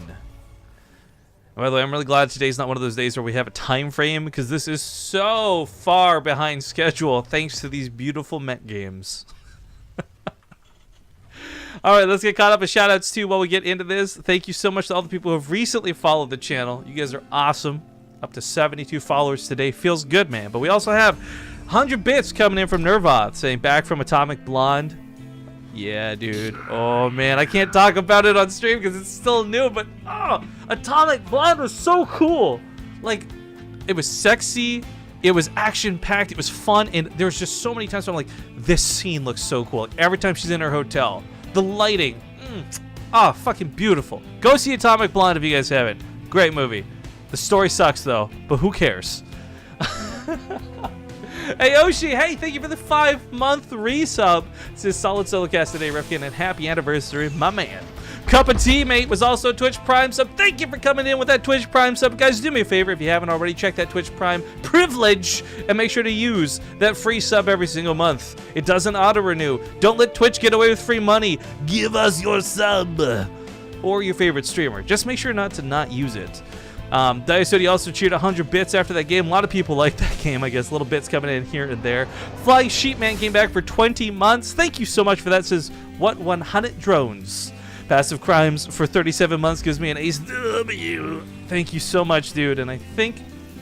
By the way, I'm really glad today's not one of those days where we have a time frame, because this is so far behind schedule thanks to these beautiful mech games. All right, let's get caught up with shoutouts too while we get into this. Thank you so much to all the people who have recently followed the channel. You guys are awesome. Up to 72 followers today. Feels good, man. But we also have 100 bits coming in from Nervoth saying back from Atomic Blonde. Yeah, dude. Oh, man. I can't talk about it on stream because it's still new, but oh, Atomic Blonde was so cool. Like, it was sexy. It was action-packed. It was fun. And there was just so many times where I'm like, this scene looks so cool. Like, every time she's in her hotel. The lighting. Oh, fucking beautiful. Go see Atomic Blonde if you guys haven't. Great movie. The story sucks, though. But who cares? Hey, Oshi, hey, thank you for the 5-month resub. This is Solid Solocast today, Rifkin, and happy anniversary, my man. Cup of Tea, mate, was also a Twitch Prime sub. Thank you for coming in with that Twitch Prime sub. Guys, do me a favor, if you haven't already, check that Twitch Prime privilege and make sure to use that free sub every single month. It doesn't auto-renew. Don't let Twitch get away with free money. Give us your sub. Or your favorite streamer. Just make sure not to not use it. Diasody also cheered 100 bits after that game. A lot of people like that game, I guess. Little bits coming in here and there. Flying Sheepman came back for 20 months. Thank you so much for that. Says, what 100 drones? Passive Crimes for 37 months gives me an Ace W. Thank you so much, dude. And I think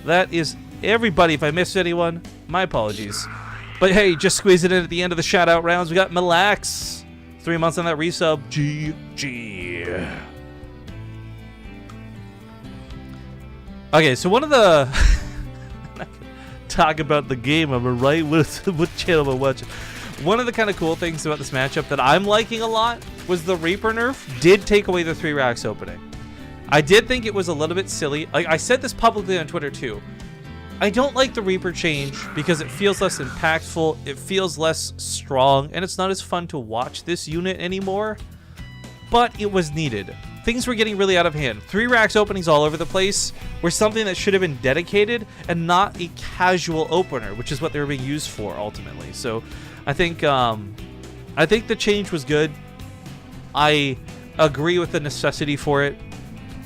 that is everybody. If I missed anyone, my apologies. But hey, just squeeze it in at the end of the shout-out rounds. We got Melax. 3 months on that resub. GG. Okay, so one of the... talk about the game, am I right? What channel am I watching? One of the kind of cool things about this matchup that I'm liking a lot was the Reaper nerf did take away the 3 racks opening. I did think it was a little bit silly. Like, I said this publicly on Twitter too. I don't like the Reaper change because it feels less impactful, it feels less strong, and it's not as fun to watch this unit anymore. But it was needed. Things were getting really out of hand. 3 racks openings all over the place were something that should have been dedicated and not a casual opener, which is what they were being used for ultimately. So I think the change was good. I agree with the necessity for it.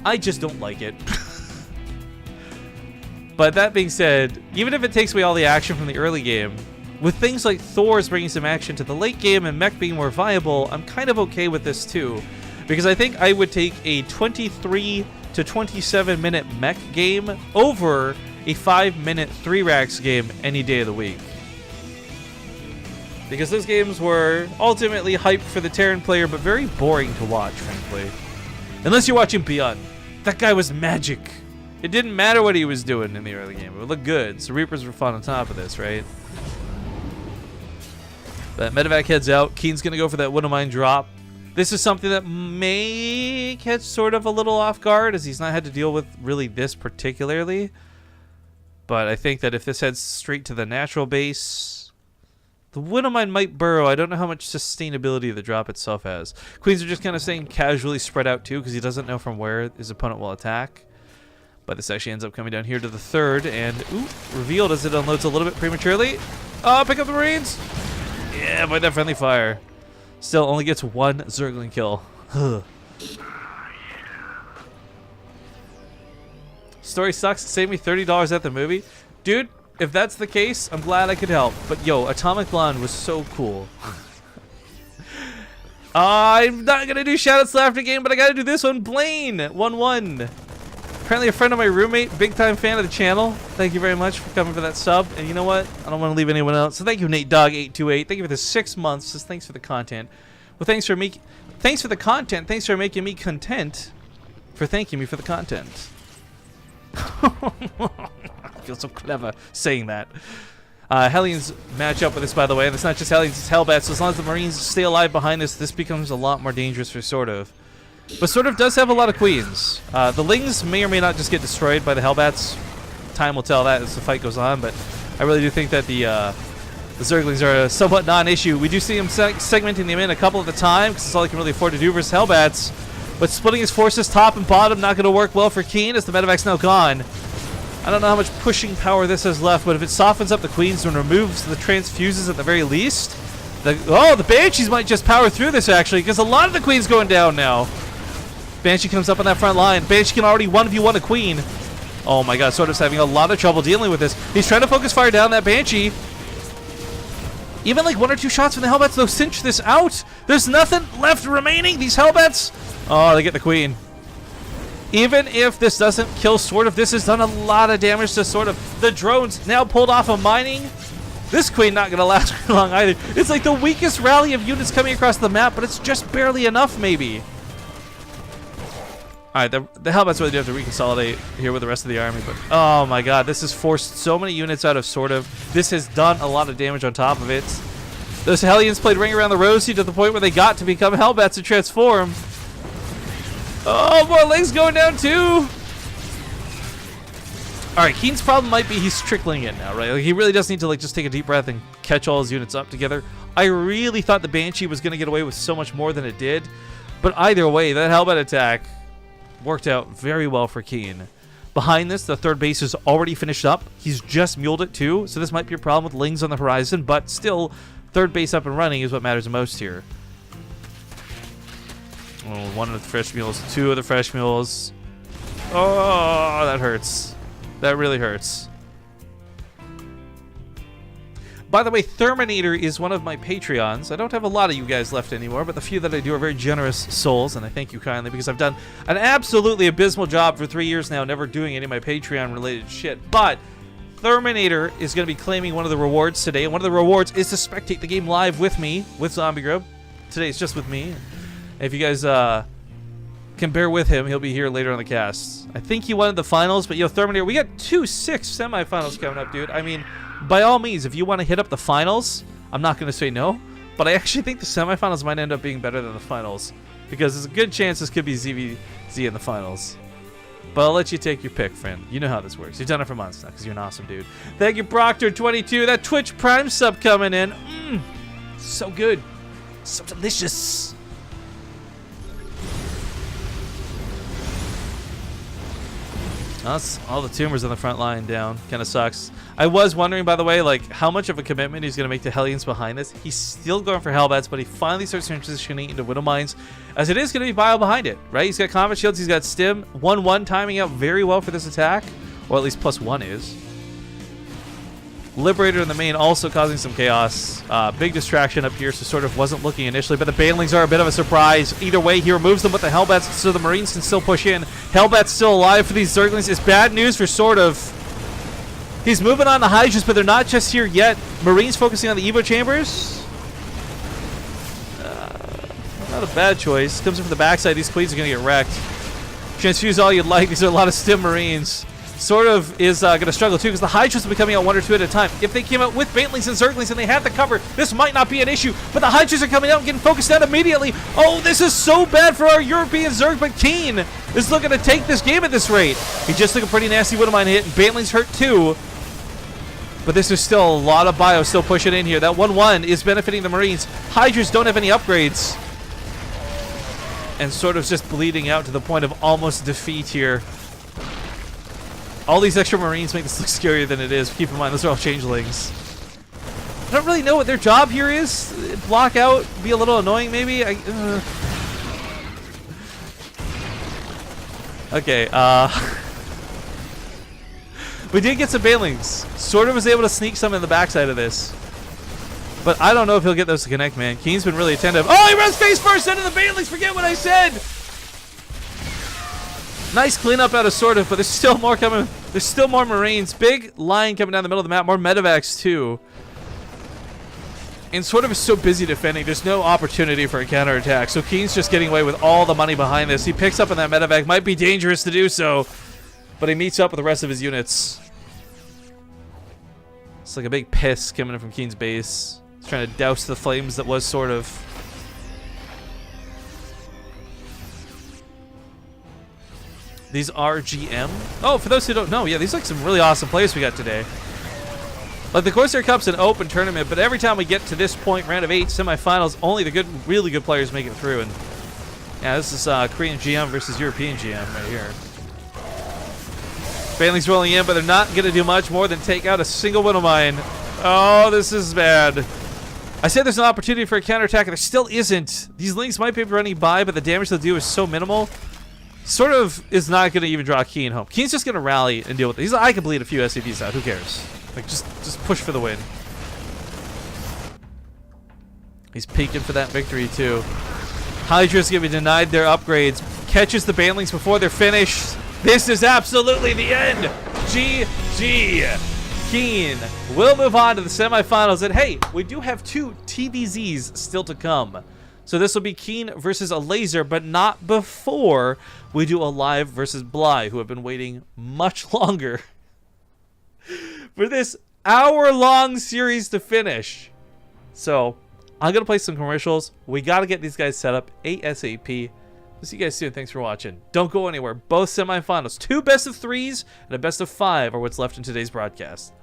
I just don't like it. But that being said, even if it takes away all the action from the early game, with things like Thor's bringing some action to the late game and mech being more viable, I'm kind of okay with this too. Because I think I would take a 23 to 27 minute mech game over a 5-minute 3 racks game any day of the week. Because those games were ultimately hyped for the Terran player, but very boring to watch, frankly. Unless you're watching Beyond. That guy was magic. It didn't matter what he was doing in the early game. It would look good. So Reapers were fun on top of this, right? But Medevac heads out. KeeN's going to go for that Widow Mine drop. This is something that may catch sort of a little off guard, as he's not had to deal with really this particularly. But I think that if this heads straight to the natural base, the Widow Mine might burrow. I don't know how much sustainability the drop itself has. Queens are just kind of staying casually spread out too, because he doesn't know from where his opponent will attack. But this actually ends up coming down here to the third, and ooh, revealed as it unloads a little bit prematurely. Oh, pick up the Marines! Yeah, by that friendly fire. Still only gets one Zergling kill. Story sucks. Save me $30 at the movie. Dude, if that's the case, I'm glad I could help. But yo, Atomic Blonde was so cool. I'm not going to do shoutouts after game, but I got to do this one. Blaine, 1-1. Apparently a friend of my roommate, big time fan of the channel. Thank you very much for coming for that sub. And you know what? I don't want to leave anyone else. So thank you, Nate Dog 828. Thank you for the 6 months. Just thanks for the content. Well, thanks for the content. Thanks for making me content. For thanking me for the content. I feel so clever saying that. Hellions match up with this, by the way. And it's not just Hellions, it's Hellbats. So as long as the Marines stay alive behind this, this becomes a lot more dangerous for SortOf. But SortOf does have a lot of queens. The Lings may or may not just get destroyed by the Hellbats. Time will tell that as the fight goes on, but I really do think that the Zerglings are a somewhat non-issue. We do see him segmenting them in a couple at a time, because it's all he can really afford to do versus Hellbats. But splitting his forces top and bottom, not going to work well for KeeN, as the Medevac's now gone. I don't know how much pushing power this has left, but if it softens up the queens and removes the transfuses at the very least, the Banshees might just power through this, actually, because a lot of the queens going down now. Banshee comes up on that front line. Banshee can already 1v1 a queen. Oh my god, SortOf's having a lot of trouble dealing with this. He's trying to focus fire down that Banshee. Even like 1 or 2 shots from the Hellbats, they'll cinch this out. There's nothing left remaining. These Hellbats, oh, they get the queen. Even if this doesn't kill SortOf, this has done a lot of damage to SortOf. The drones now pulled off of mining. This queen not going to last very long either. It's like the weakest rally of units coming across the map, but it's just barely enough maybe. Alright, the Hellbats really do have to reconsolidate here with the rest of the army, but oh my god, this has forced so many units out of SortOf. This has done a lot of damage on top of it. Those Hellions played Ring Around the Rosie to the point where they got to become Hellbats to transform. Oh, more legs going down too! Alright, KeeN's problem might be he's trickling it now, right? Like, he really does need to like just take a deep breath and catch all his units up together. I really thought the Banshee was going to get away with so much more than it did, but either way, that Hellbat attack worked out very well for KeeN. Behind this, the third base is already finished up. He's just muled it too, so this might be a problem with Lings on the horizon, but still, third base up and running is what matters the most here. Oh, 1 of the fresh mules, 2 of the fresh mules. Oh, that hurts. That really hurts. By the way, Terminator is one of my Patreons. I don't have a lot of you guys left anymore, but the few that I do are very generous souls, and I thank you kindly because I've done an absolutely abysmal job for 3 years now, never doing any of my Patreon-related shit. But Terminator is going to be claiming one of the rewards today, and one of the rewards is to spectate the game live with me, with Zombie Grub. Today it's just with me. If you guys can bear with him, he'll be here later on the cast. I think he won the finals, but yo, Terminator, we got 2 6 semifinals coming up, dude. I mean, by all means, if you want to hit up the finals, I'm not going to say no, but I actually think the semifinals might end up being better than the finals, because there's a good chance this could be ZVZ in the finals. But I'll let you take your pick, friend. You know how this works. You've done it for months now, because you're an awesome dude. Thank you, Proctor22. That Twitch Prime sub coming in. So good. So delicious. That's all the tumors on the front line down. Kind of sucks. I was wondering, by the way, like how much of a commitment he's going to make to Hellions behind this. He's still going for Hellbats, but he finally starts transitioning into Widow Mines, as it is going to be bio behind it, right? He's got Combat Shields, he's got Stim. 1-1 timing out very well for this attack, or at least +1 is. Liberator in the main also causing some chaos. Big distraction up here, so SortOf wasn't looking initially, but the Banelings are a bit of a surprise. Either way, he removes them with the Hellbats, so the Marines can still push in. Hellbats still alive for these Zerglings. It's bad news for SortOf. He's moving on the Hydras, but they're not just here yet. Marines focusing on the Evo Chambers. Not a bad choice. Comes in from the backside. These Queens are going to get wrecked. Transfuse all you'd like. These are a lot of Stim Marines. SortOf is going to struggle too because the Hydras will be coming out 1 or 2 at a time. If they came out with Bantlings and Zerglings and they had the cover, this might not be an issue. But the Hydras are coming out and getting focused out immediately. Oh, this is so bad for our European Zerg, but KeeN is looking to take this game at this rate. He just took a pretty nasty Widowmine hit, and Bantlings hurt too. But this is still a lot of bio still pushing in here. That 1-1 is benefiting the Marines. Hydras don't have any upgrades. And SortOf's just bleeding out to the point of almost defeat here. All these extra Marines make this look scarier than it is. Keep in mind, those are all changelings. I don't really know what their job here is. Block out, be a little annoying maybe. Okay, we did get some Bantlings. SortOf was able to sneak some in the backside of this. But I don't know if he'll get those to connect, man. KeeN's been really attentive. Oh, he runs face first into the Bantlings. Forget what I said. Nice cleanup out of SortOf, but there's still more coming. There's still more Marines. Big line coming down the middle of the map. More medevacs, too. And SortOf is so busy defending, there's no opportunity for a counterattack. So KeeN's just getting away with all the money behind this. He picks up on that medevac. Might be dangerous to do so, but he meets up with the rest of his units. It's like a big piss coming in from KeeN's base. He's trying to douse the flames that was SortOf. These are GM. Oh, for those who don't know, yeah, these are like some really awesome players we got today. Like the Corsair Cup's an open tournament, but every time we get to this point, round of 8, semifinals, only the good, really good players make it through. And yeah, this is Korean GM versus European GM right here. Bantlings rolling in, but they're not going to do much more than take out a single Widowmine. Oh, this is bad. I said there's an opportunity for a counterattack, and there still isn't. These links might be running by, but the damage they'll do is so minimal. SortOf is not going to even draw KeeN home. KeeN's just going to rally and deal with it. He's like, I can bleed a few SCVs out. Who cares? Like, just push for the win. He's peeking for that victory, too. Hydra's going to be denied their upgrades. Catches the Bantlings before they're finished. This is absolutely the end. GG. KeeN will move on to the semifinals. And, hey, we do have 2 TvZs still to come. So this will be KeeN versus a laser, but not before we do a live versus Bly, who have been waiting much longer for this hour-long series to finish. So I'm going to play some commercials. We got to get these guys set up ASAP. We'll see you guys soon. Thanks for watching. Don't go anywhere. Both semifinals. 2 best of 3s and a best of 5 are what's left in today's broadcast.